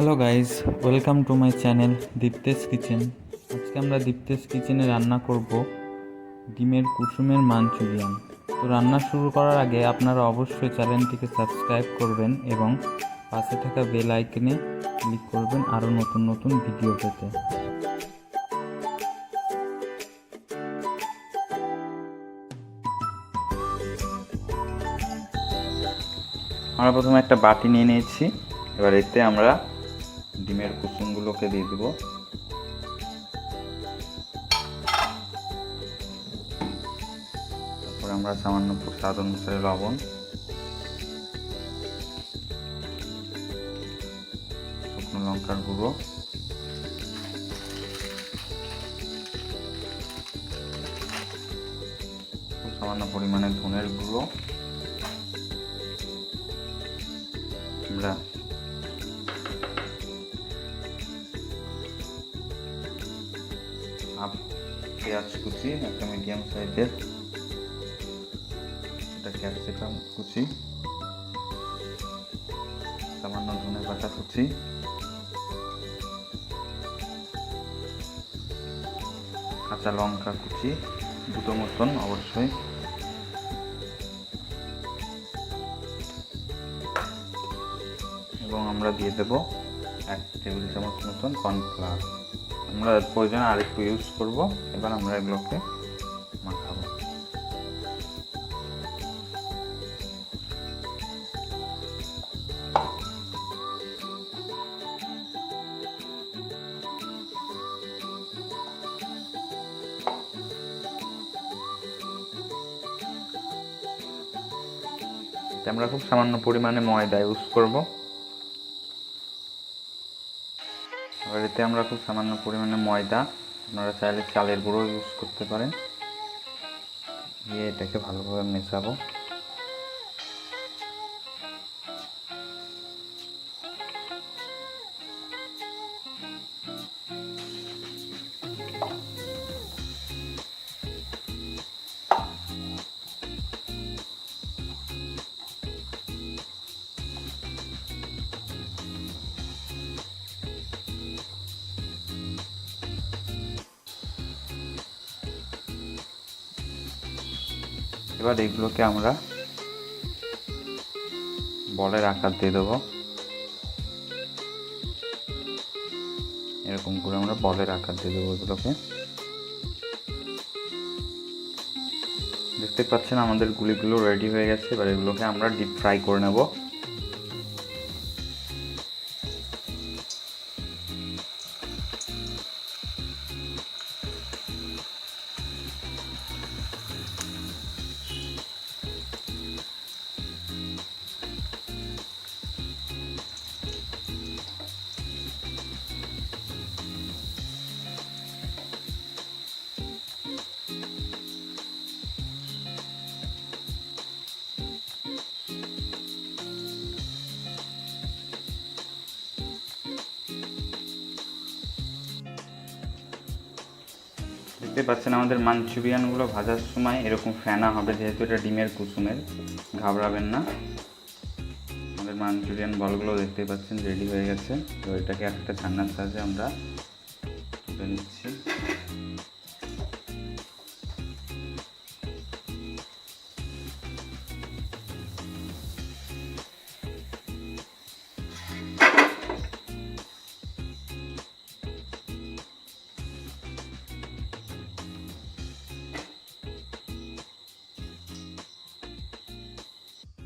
Hello guys, welcome to my channel Diptesh kitchen. আজকে আমরা দীপ্তেশ কিচেনে রান্না করব ডিমের কুসুমের মাঞ্চুরিয়ান। তো রান্না শুরু করার আগে আপনারা অবশ্যই চ্যানেলটিকে সাবস্ক্রাইব করবেন এবং পাশে থাকা বেল আইকনে ক্লিক করবেন আরও নতুন নতুন ভিডিও পেতে। আমরা প্রথমে একটা বাটি নিয়ে নিয়েছি। এবার এতে আমরা ডিমের কুসুমগুলোকে দিয়ে দেব। তারপর আমরা সামান্য স্বাদ অনুসারে লবণ, শুকনো লঙ্কার গুঁড়ো, খুব সামান্য পরিমাণে ধনের গুঁড়ো, আমরা হাফ পেঁয়াজ কুচি, একটা মিডিয়াম সাইজের, এটা ক্যাপসিকাম কুচি, সামান্য ধনে পাতা কুচি, কাঁচা লঙ্কা কুচি দুটো মতন অবশ্যই, এবং আমরা দিয়ে দেব 1 টেবিল চামচ মতন কর্নফ্লাওয়ার। আমরা প্রয়োজনে আরেকটু ইউজ করব। এবার আমরা এগুলোকে মাখাবো। আমরা খুব সামান্য পরিমাণে ময়দা ইউজ করব। এবার এতে আমরা খুব সামান্য পরিমাণে ময়দা, আপনারা চাইলে চালের গুঁড়ো ইউজ করতে পারেন, দিয়ে এটাকে ভালোভাবে মেশাবো। এবার এইগুলোকে আমরা বলের আকার দিয়ে দেবো। এরকম করে আমরা বলের আকার দিয়ে দেবো এগুলোকে। দেখতে পাচ্ছেন আমাদের গুলিগুলো রেডি হয়ে গেছে। এবার এগুলোকে আমরা ডিপ ফ্রাই করে নেব। দেখতে পাচ্ছেন আমাদের মাঞ্চুরিয়ানগুলো ভাজার সময় এরকম ফেনা হবে, যেহেতু এটা ডিমের কুসুমের, ঘাবড়াবেন না। আমাদের মাঞ্চুরিয়ান বলগুলো দেখতে পাচ্ছেন রেডি হয়ে গেছে। তো এটাকে একটা ছান্নার সাহায্যে আমরা তুলে নিচ্ছি।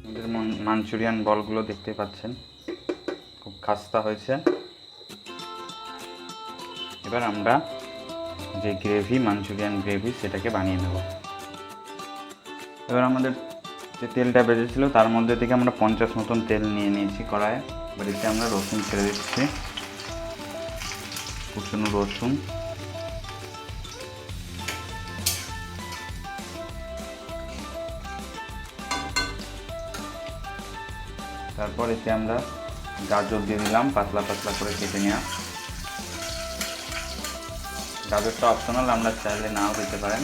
আমাদের মাঞ্চুরিয়ান বলগুলো দেখতে পাচ্ছেন খুব খাস্তা হয়েছে। এবার আমরা যে গ্রেভি, মাঞ্চুরিয়ান গ্রেভি, সেটাকে বানিয়ে নেব। এবার আমাদের যে তেলটা বেজেছিল তার মধ্যে থেকে আমরা 50 মতন তেল নিয়ে নিয়েছি কড়াইয়ে। এবার এতে আমরা রসুন ছেড়ে দিচ্ছি, কুচনো রসুন, তারপর এতে আমরা গাজর দিয়ে দিলাম, পাতলা পাতলা করে কেটে নেওয়া। গাজরটা অপশনাল, আমরা চাইলে নাও দিতে পারেন।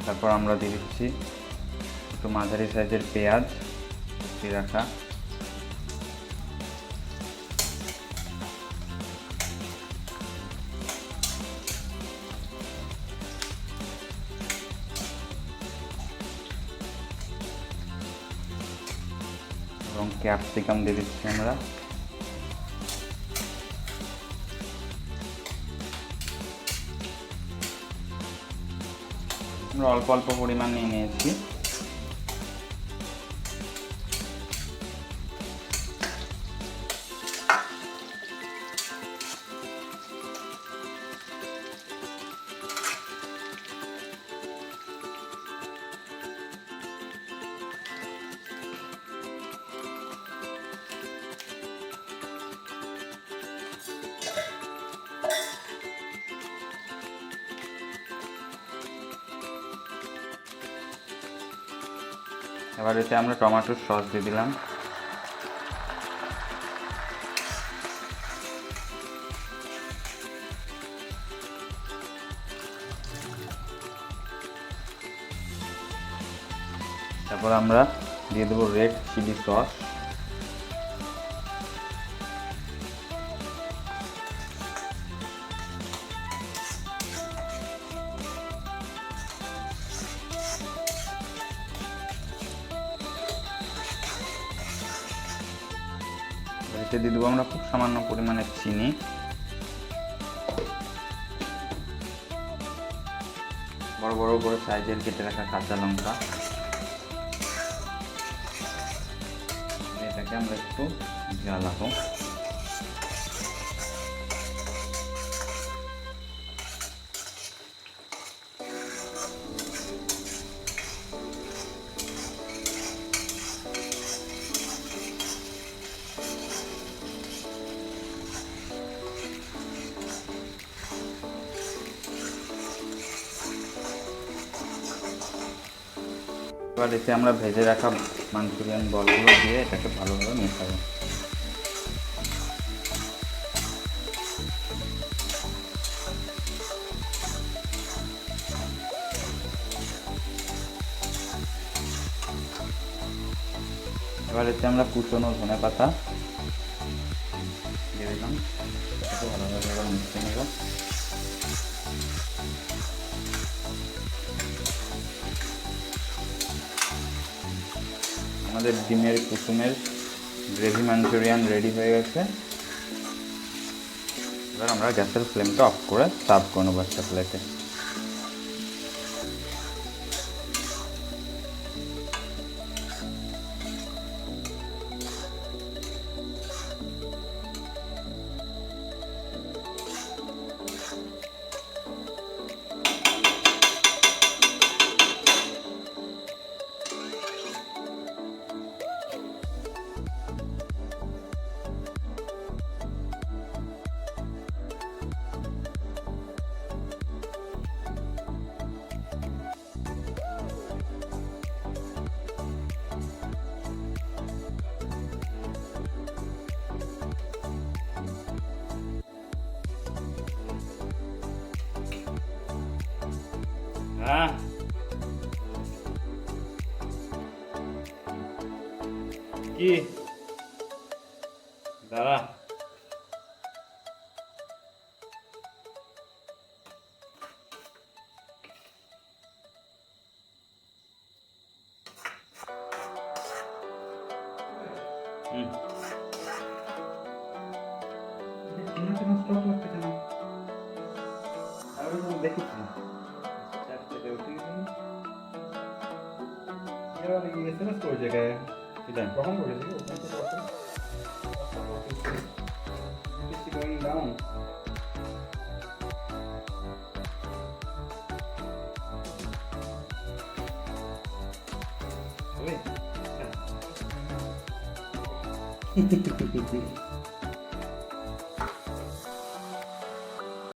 তারপর আমরা দিয়ে দিচ্ছি একটু মাঝারি সাইজের পেঁয়াজ, রুটি রাখা, এবং ক্যাপসিকাম দিয়ে দিচ্ছি আমরা। আমরা অল্প অল্প পরিমাণ নিয়ে নিয়েছি। এবার এতে আমরা টমেটোর সস দিয়ে দিলাম। তারপর আমরা দিয়ে দেবো রেড চিলি সস। এতে দিয়ে দেবো আমরা খুব সামান্য পরিমাণে চিনি, বড় বড় করে সাইজের কেটে রাখা কাঁচা লঙ্কা। এটাকে আমরা একটু জ্বালাবো। এবার এতে আমরা ভেজে রাখা মাঞ্চুরিয়ান বলগুলো দিয়ে এটাকে ভালোভাবে মেশাবো। এবার এতে আমরা কুচনো ধনেপাতা দিয়ে দিলাম, এটাকে ভালোভাবে এবার মিশিয়ে নেব। আমাদের ডিমের কুসুমের গ্রেভি মাঞ্চুরিয়ান রেডি হয়ে গেছে। এবার আমরা গ্যাসের ফ্লেমটা অফ করে সার্ভ করে নেবো একটা প্লেটে। কি দাঁড়া, কখন করেছি going down. Wait.